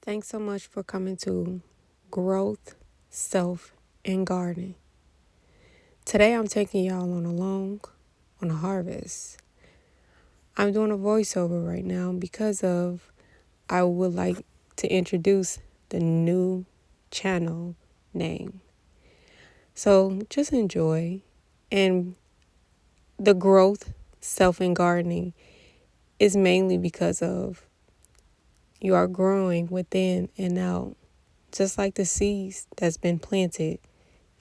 Thanks so much for coming to Growth, Self, and Gardening. Today I'm taking y'all on a harvest. I'm doing a voiceover right now because I would like to introduce the new channel name. So just enjoy. And the growth, self, and gardening is mainly because of you are growing within and out, just like the seeds that's been planted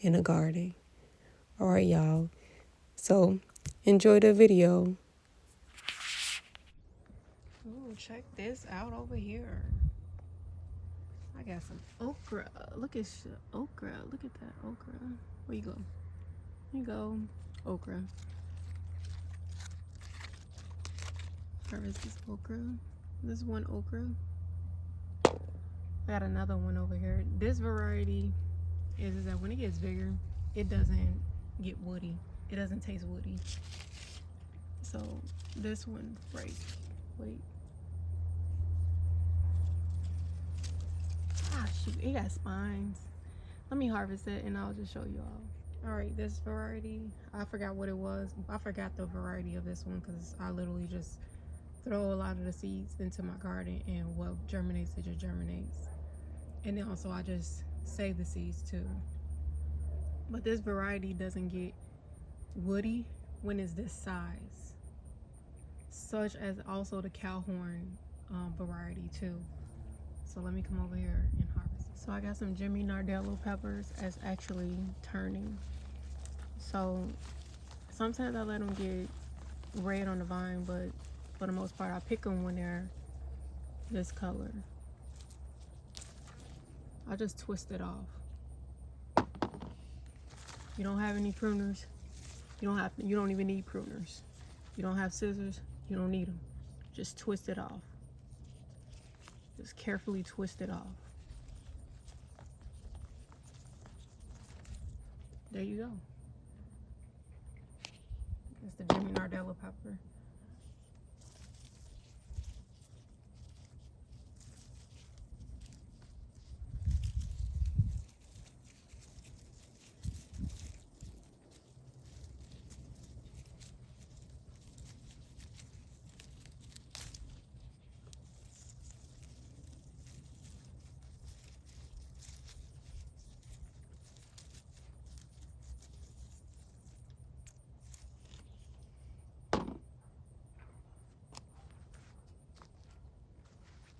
in a garden. All right, y'all. So enjoy the video. Ooh, check this out over here. I got some okra. Look at okra. Look at that okra. Where you go? Here you go. Okra. Harvest this okra. This is one okra. I got another one over here. This variety is that when it gets bigger, it doesn't get woody. It doesn't taste woody. So this one, right? Wait. Ah, shoot, it got spines. Let me harvest it and I'll just show you all. All right, this variety, I forgot what it was. I forgot the variety of this one because I literally just throw a lot of the seeds into my garden, and what germinates, it just germinates. And then also I just save the seeds too. But this variety doesn't get woody when it's this size, such as also the Calhoun variety too. So let me come over here and harvest. So I got some Jimmy Nardello peppers as actually turning. So sometimes I let them get red on the vine, but for the most part I pick them when they're this color. I just twist it off. You don't have any pruners, you don't even need pruners. You don't have scissors, you don't need them. Just twist it off. Just carefully twist it off. There you go. It's the Jimmy Nardello pepper.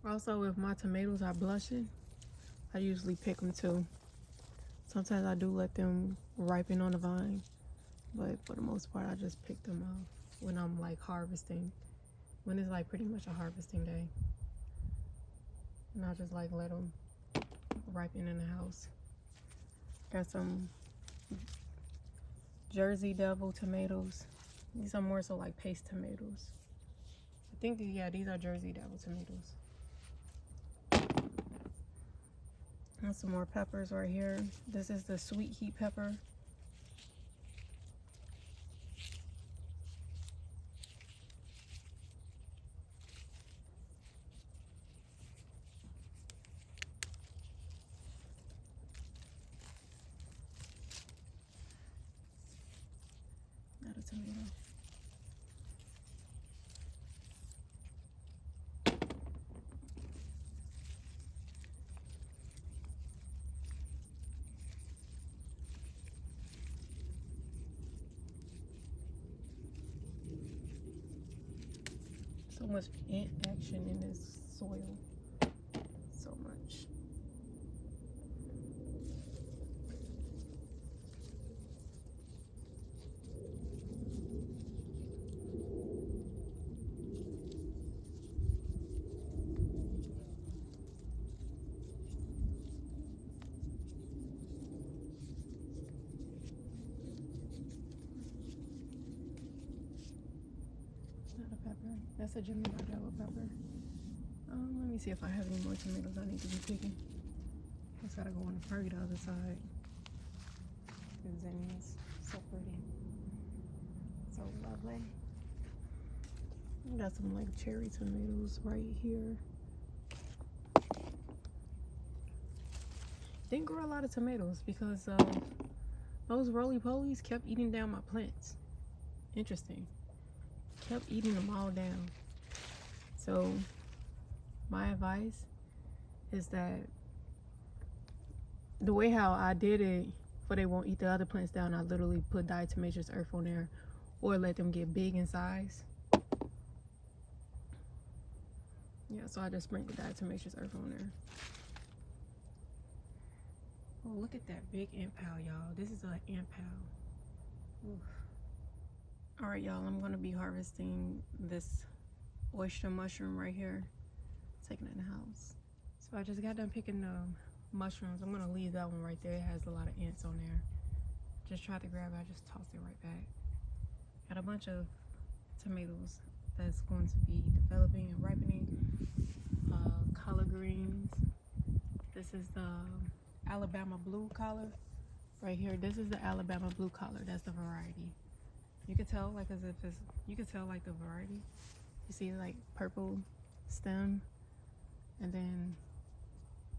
Also, if my tomatoes are blushing, I usually pick them too. Sometimes I do let them ripen on the vine, but for the most part, I just pick them off when I'm like harvesting, when it's like pretty much a harvesting day. And I just like let them ripen in the house. Got some Jersey Devil tomatoes. These are more so like paste tomatoes. I think, yeah, these are Jersey Devil tomatoes. And some more peppers right here. This is the sweet heat pepper. Not a tomato. So much ant action in this soil. So much. Not a pepper. That's a Jimmy Nardello pepper. Let me see if I have any more tomatoes I need to be picking. Just gotta go on the prairie the other side. The zinnias, so pretty, so lovely. I got some like cherry tomatoes right here. didn't grow a lot of tomatoes because those roly-polies kept eating down my plants. Interesting. Kept eating them all down. So my advice is that the way how I did it, for they won't eat the other plants down, I literally put diatomaceous earth on there or let them get big in size. Yeah, so I just sprinkled diatomaceous earth on there. Oh, look at that big ant pile, y'all. This is an ant pile. All right, y'all, I'm gonna be harvesting this oyster mushroom right here, taking it in the house. So I just got done picking the mushrooms. I'm gonna leave that one right there. It has a lot of ants on there. Just tried to grab it, I just tossed it right back. Got a bunch of tomatoes that's going to be developing and ripening. Collard greens. This is the Alabama blue collar right here. This is the Alabama blue collar. That's the variety. You could tell, like, as if it's, you could tell like the variety. You see like purple stem, and then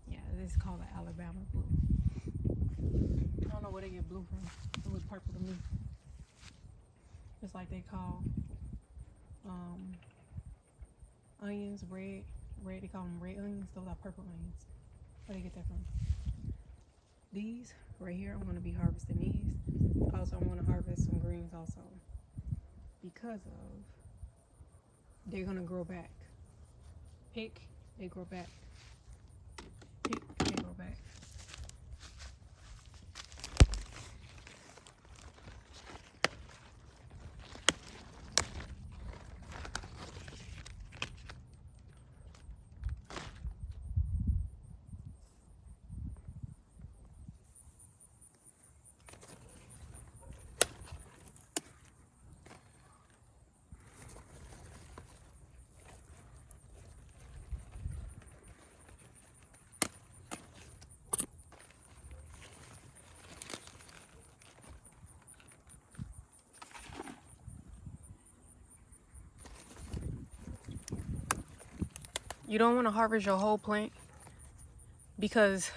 yeah, this is called the Alabama blue. I don't know where they get blue from. It was purple to me. Just like they call onions red. They call them red onions. Those are purple onions. Where they get that from? These right here, I'm going to be harvesting these. Also, I'm going to harvest some greens also, because of they're going to grow back. Pick, they grow back. Pick, they grow back. You don't want to harvest your whole plant, because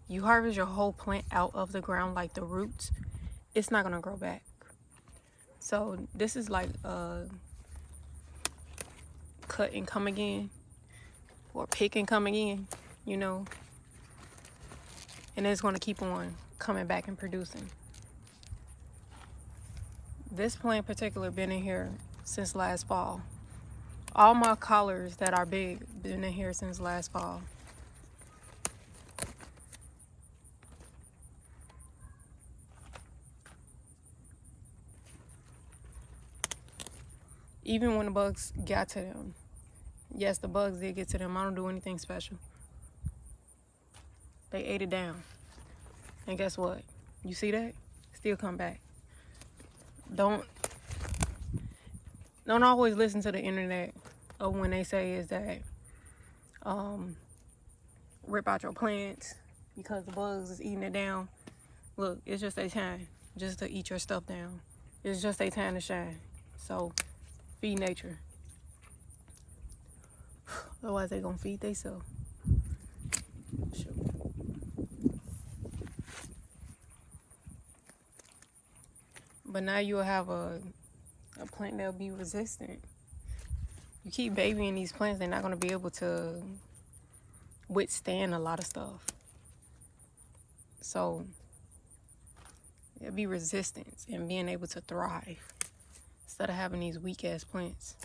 you harvest your whole plant out of the ground, like the roots, it's not going to grow back. So this is like cut and come again, or pick and come again, you know, and it's going to keep on coming back and producing. This plant in particular been in here since last fall. All my collards that are big been in here since last fall. Even when the bugs got to them. Yes, the bugs did get to them. I don't do anything special. They ate it down. And guess what? You see that? Still come back. Don't always listen to the internet of when they say is that rip out your plants because the bugs is eating it down. Look, it's just their time just to eat your stuff down. It's just their time to shine. So feed nature. Otherwise they gonna feed themselves. Sure. But now you'll have a plant that'll be resistant. You keep babying these plants, they're not going to be able to withstand a lot of stuff. So it'll be resistance and being able to thrive instead of having these weak ass plants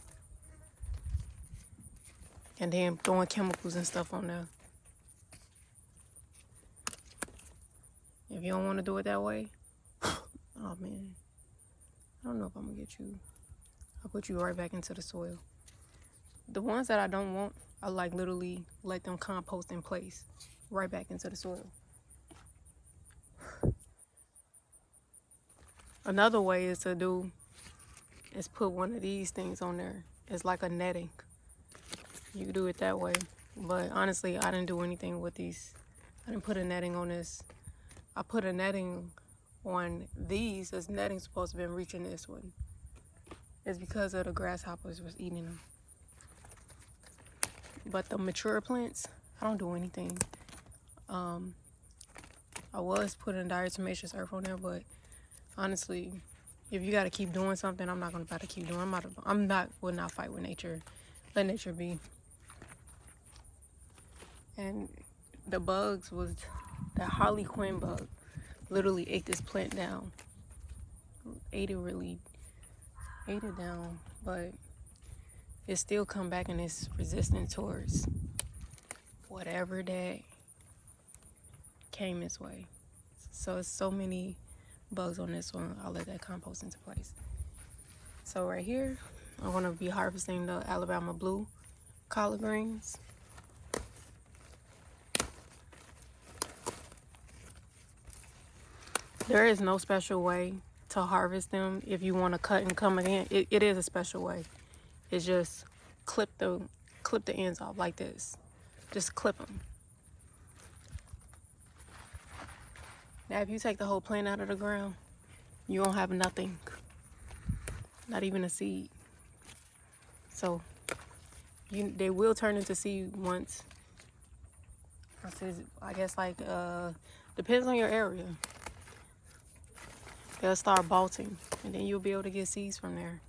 and then throwing chemicals and stuff on there. If you don't want to do it that way, oh man, I don't know if I'm gonna get you. I'll put you right back into the soil. The ones that I don't want, I like literally let them compost in place, right back into the soil. Another way is put one of these things on there. It's like a netting. You can do it that way. But honestly, I didn't do anything with these. I didn't put a netting on this. I put a netting on these. This netting's supposed to have been reaching this one. It's because of the grasshoppers was eating them. But the mature plants, I don't do anything. I was putting diatomaceous earth on there, but honestly, if you got to keep doing something, I'm not going to about to keep doing. Will not fight with nature. Let nature be. And the bugs was that Harley Quinn bug literally ate this plant down. Ate it down, but it still come back and it's resistant towards whatever that came its way. So it's so many bugs on this one. I'll let that compost into place. So right here, I'm going to be harvesting the Alabama blue collard greens. There is no special way to harvest them. If you want to cut and come again, it is a special way. It's just clip the ends off like this. Just clip them. Now, if you take the whole plant out of the ground, you won't have nothing. Not even a seed. So, they will turn into seed once. I guess depends on your area. They'll start bolting, and then you'll be able to get seeds from there.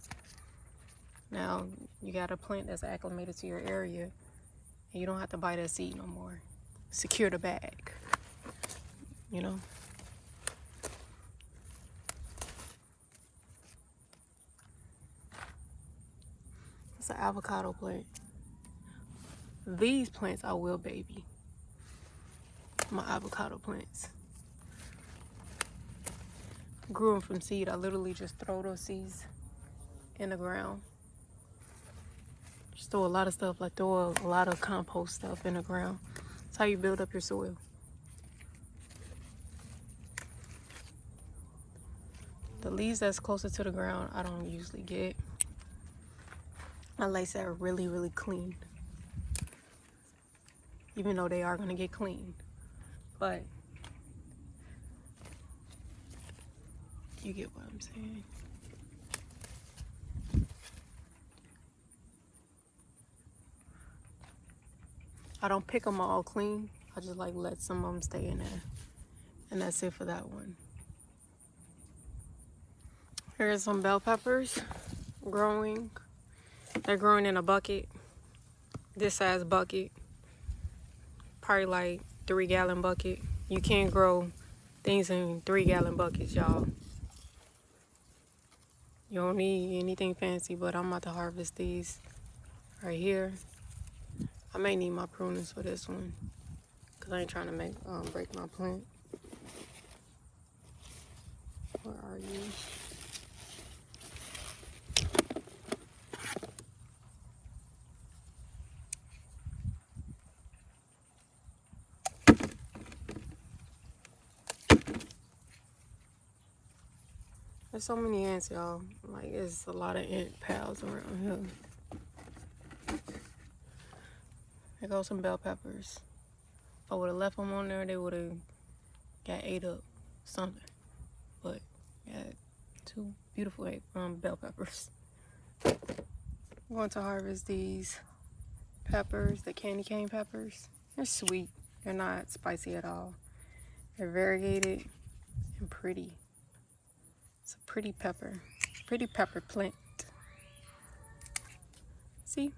Now, you got a plant that's acclimated to your area, and you don't have to buy that seed no more. Secure the bag, you know? It's an avocado plant. These plants I will baby. My avocado plants. Grew them from seed. I literally just throw those seeds in the ground. Just throw a lot of stuff, like throw a lot of compost stuff in the ground. That's how you build up your soil. The leaves that's closer to the ground, I don't usually get. Unless they're really, really clean. Even though they are going to get clean. But you get what I'm saying. I don't pick them all clean. I just let some of them stay in there. And that's it for that one. Here's some bell peppers growing. They're growing in a bucket. This size bucket. Probably 3-gallon bucket. You can't grow things in 3-gallon buckets, y'all. You don't need anything fancy, but I'm about to harvest these right here. I may need my pruners for this one, because I ain't trying to break my plant. Where are you? There's so many ants, y'all. There's a lot of ant pals around here. There goes some bell peppers. If I would have left them on there, they would have got ate up something. But, yeah, 2 beautiful bell peppers. I'm going to harvest these peppers, the candy cane peppers. They're sweet. They're not spicy at all. They're variegated and pretty. It's a pretty pepper plant. See?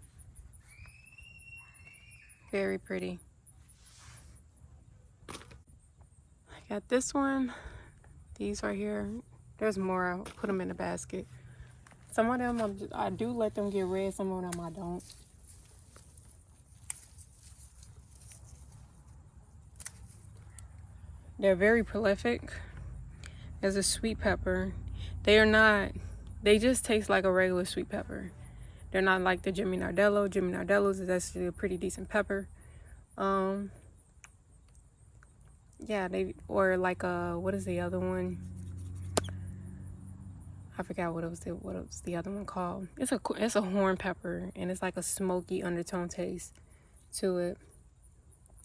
Very pretty. I got this one. These right here. There's more. I'll put them in the basket. Some of them, I do let them get red. Some of them I don't. They're very prolific. As a sweet pepper. They just taste like a regular sweet pepper. They're not like the Jimmy Nardello. Jimmy Nardello's is actually a pretty decent pepper. Yeah, or what is the other one? I forgot what was the other one called. It's a horn pepper, and it's like a smoky undertone taste to it.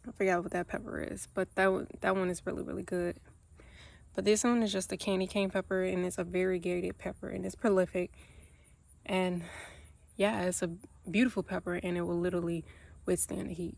I forgot what that pepper is, but that one is really, really good. But this one is just a candy cane pepper, and it's a variegated pepper, and it's prolific. And yeah, it's a beautiful pepper, and it will literally withstand the heat.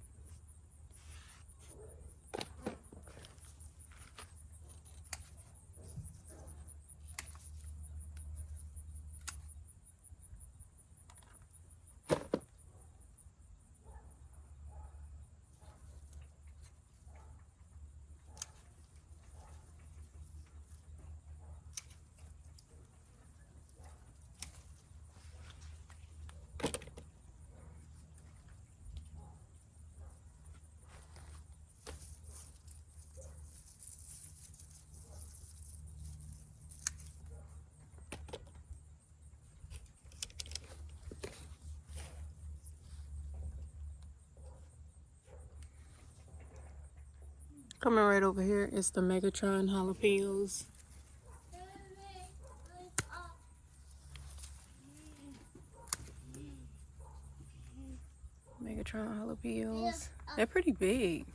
Coming right over here is the Megatron jalapenos. Megatron jalapenos. They're pretty big.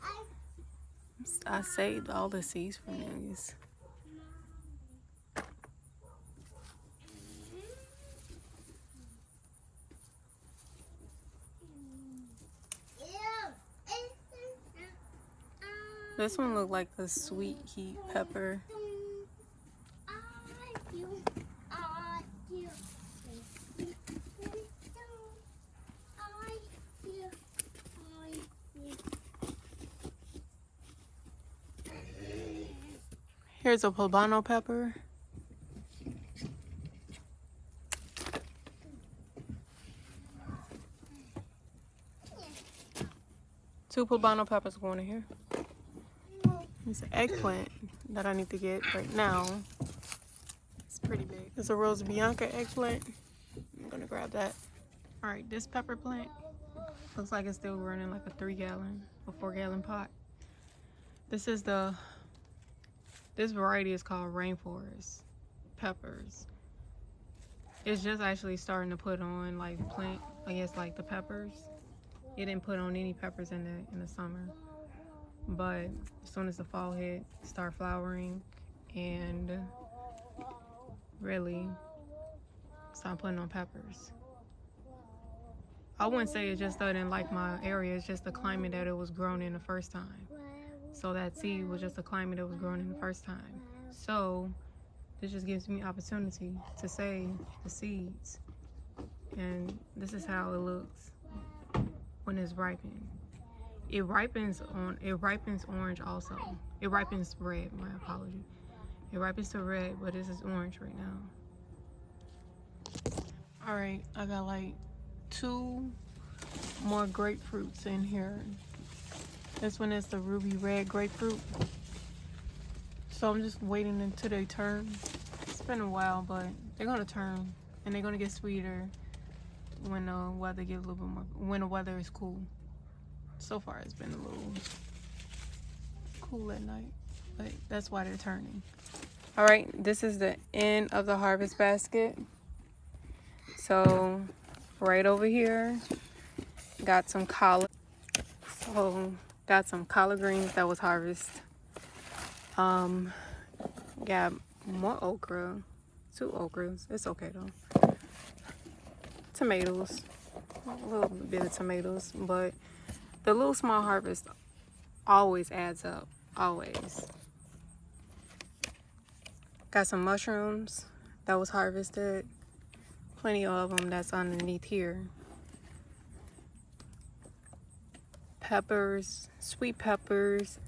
I saved all the seeds from these. This one looked like a sweet heat pepper. Here's a poblano pepper. Two poblano peppers going in here. It's an eggplant that I need to get right now. It's pretty big. It's a Rosa Bianca eggplant. I'm gonna grab that. All right, this pepper plant looks like it's still running like a 3-gallon or 4-gallon pot. This variety is called Rainforest peppers. It's just actually starting to put on like plant, I guess, like the peppers. It didn't put on any peppers in the summer, but as soon as the fall hit, start flowering and really start putting on peppers. I wouldn't say it's just that I didn't like my area, it's just the climate that it was grown in the first time. So that seed was just the climate that was grown in the first time. So this just gives me opportunity to save the seeds. And this is how it looks when it's ripened. It ripens orange also. It ripens red, my apology. It ripens to red, but this is orange right now. All right, I got like 2 more grapefruits in here. This one is the ruby red grapefruit. So I'm just waiting until they turn. It's been a while, but they're gonna turn and they're gonna get sweeter when the weather gets a little bit more, when the weather is cool. So far it's been a little cool at night, but that's why they're turning. All right, this is the end of the harvest basket. So right over here, got some collard. So got some collard greens that was harvested. Got more okra, 2 okras. It's okay though. Tomatoes, a little bit of tomatoes, but the little small harvest always adds up, always. Got some mushrooms that was harvested. Plenty of them that's underneath here. Peppers, sweet peppers,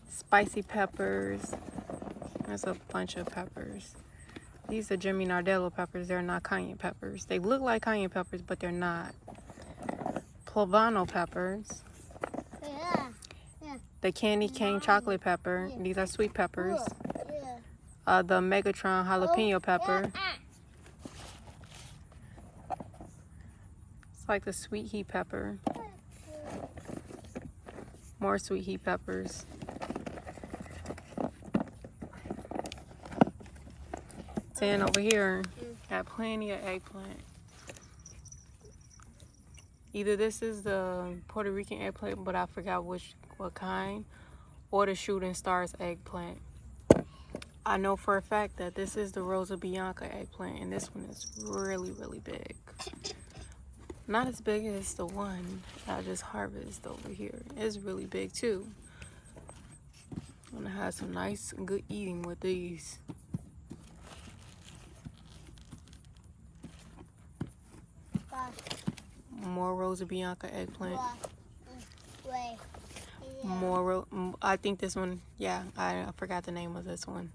spicy peppers. There's a bunch of peppers. These are Jimmy Nardello peppers. They're not cayenne peppers. They look like cayenne peppers, but they're not. Poblano peppers. The candy cane chocolate pepper. These are sweet peppers. The Megatron jalapeno pepper. It's like the sweet heat pepper. More sweet heat peppers. Then over here, got plenty of eggplant. Either this is the Puerto Rican eggplant, but I forgot what kind, or the shooting stars eggplant. I know for a fact that this is the Rosa Bianca eggplant, and this one is really, really big. Not as big as the one I just harvested over here. It's really big too. I'm gonna have some nice, good eating with these. More Rosa Bianca eggplant. I think this one, yeah, I forgot the name of this one.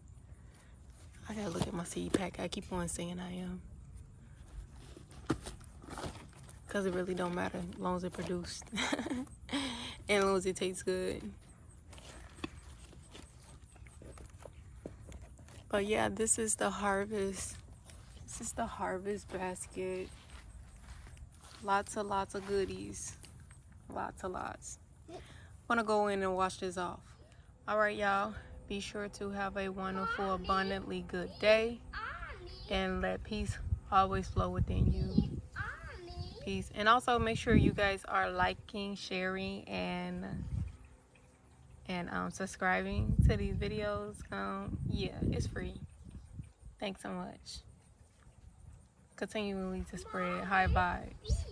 I gotta look at my seed pack. I keep on saying I am. Because it really don't matter as long as it produced. And as long as it tastes good. But yeah, this is the harvest. This is the harvest basket. Lots of goodies. Lots. I'm gonna go in and wash this off. All right, y'all. Be sure to have a wonderful, abundantly good day. And let peace always flow within you. Peace. And also make sure you guys are liking, sharing, and subscribing to these videos. Yeah, it's free. Thanks so much. Continually to spread high vibes.